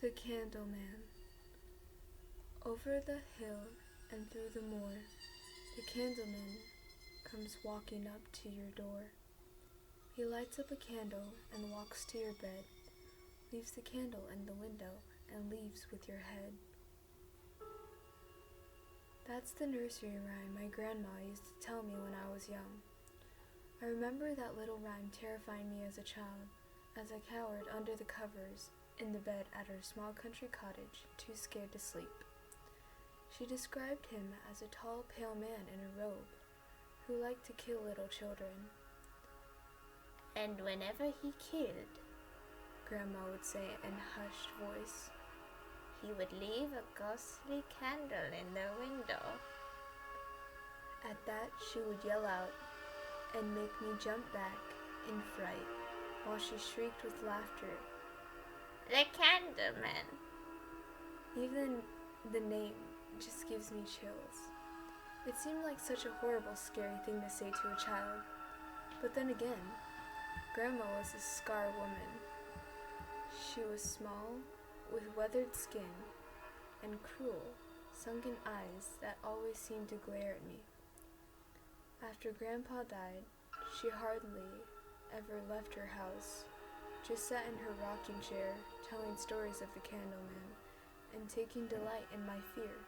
The Candleman. Over the hill and through the moor, the candleman comes walking up to your door. He lights up a candle and walks to your bed, leaves the candle in the window, and leaves with your head. That's the nursery rhyme my grandma used to tell me when I was young. I remember that little rhyme terrifying me as a child, as I cowered under the covers in the bed at her small country cottage, too scared to sleep. She described him as a tall, pale man in a robe, who liked to kill little children. And whenever he killed, Grandma would say in a hushed voice, he would leave a ghostly candle in the window. At that she would yell out and make me jump back in fright, while she shrieked with laughter. The Candleman! Even the name just gives me chills. It seemed like such a horrible, scary thing to say to a child. But then again, Grandma was a scar woman. She was small, with weathered skin, and cruel, sunken eyes that always seemed to glare at me. After Grandpa died, she hardly ever left her house, just sat in her rocking chair, telling stories of the Candleman, and taking delight in my fear,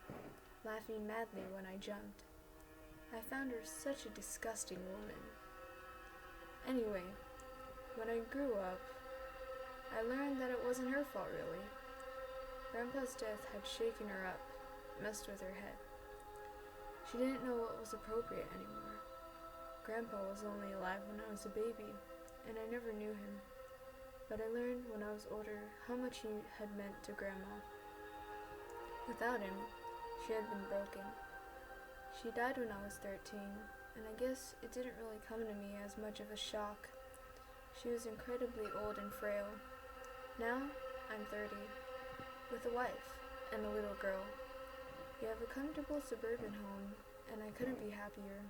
laughing madly when I jumped. I found her such a disgusting woman. Anyway, when I grew up, I learned that it wasn't her fault really. Grandpa's death had shaken her up, messed with her head. She didn't know what was appropriate anymore. Grandpa was only alive when I was a baby, and I never knew him. But I learned when I was older how much he had meant to Grandma. Without him, she had been broken. She died when I was 13, and I guess it didn't really come to me as much of a shock. She was incredibly old and frail. Now, I'm 30, with a wife and a little girl. We have a comfortable suburban home, and I couldn't be happier.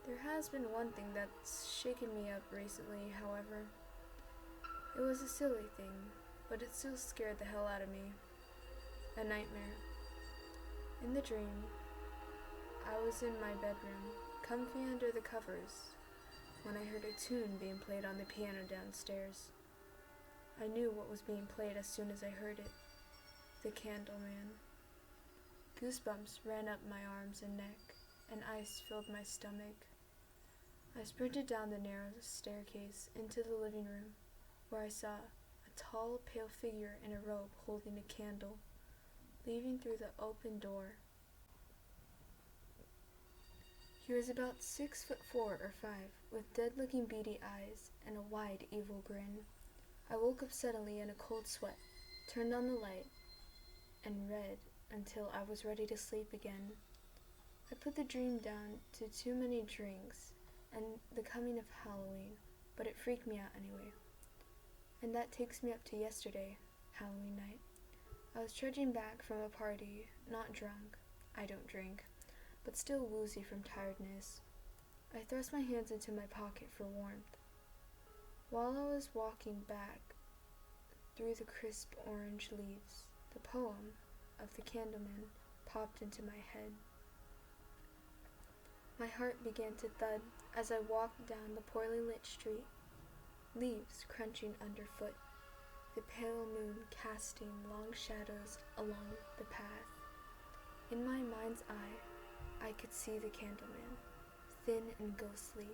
There has been one thing that's shaken me up recently, however. It was a silly thing, but it still scared the hell out of me. A nightmare. In the dream, I was in my bedroom, comfy under the covers, when I heard a tune being played on the piano downstairs. I knew what was being played as soon as I heard it. The Candleman. Goosebumps ran up my arms and neck, and ice filled my stomach. I sprinted down the narrow staircase into the living room, where I saw a tall, pale figure in a robe holding a candle, leaving through the open door. He was about 6'4" or 5, with dead-looking beady eyes and a wide, evil grin. I woke up suddenly in a cold sweat, turned on the light, and read until I was ready to sleep again. I put the dream down to too many drinks and the coming of Halloween, but it freaked me out anyway. And that takes me up to yesterday, Halloween night. I was trudging back from a party, not drunk, I don't drink, but still woozy from tiredness. I thrust my hands into my pocket for warmth. While I was walking back through the crisp orange leaves, the poem of the Candleman popped into my head. My heart began to thud as I walked down the poorly lit street, leaves crunching underfoot, the pale moon casting long shadows along the path. In my mind's eye, I could see the Candleman, thin and ghostly,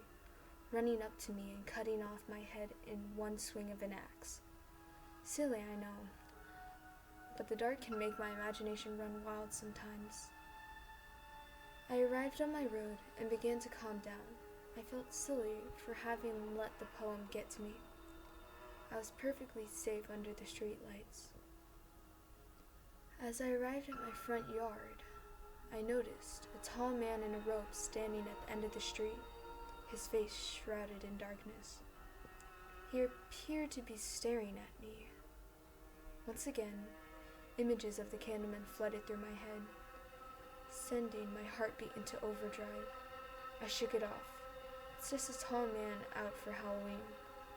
running up to me and cutting off my head in one swing of an axe. Silly, I know, but the dark can make my imagination run wild sometimes. I arrived on my road and began to calm down. I felt silly for having let the poem get to me. I was perfectly safe under the streetlights. As I arrived at my front yard, I noticed a tall man in a robe standing at the end of the street, his face shrouded in darkness. He appeared to be staring at me. Once again, images of the Candleman flooded through my head, sending my heartbeat into overdrive. I shook it off. It's just a tall man out for Halloween.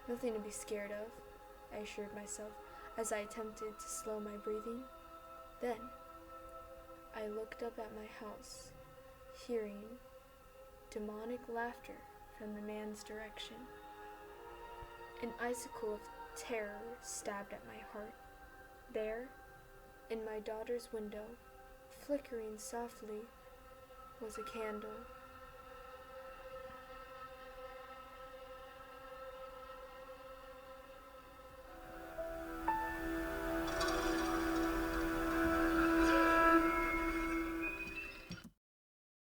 Nothing to be scared of, I assured myself. as I attempted to slow my breathing. Then, I looked up at my house, hearing demonic laughter from the man's direction. An icicle of terror stabbed at my heart. There, in my daughter's window, flickering softly, was a candle.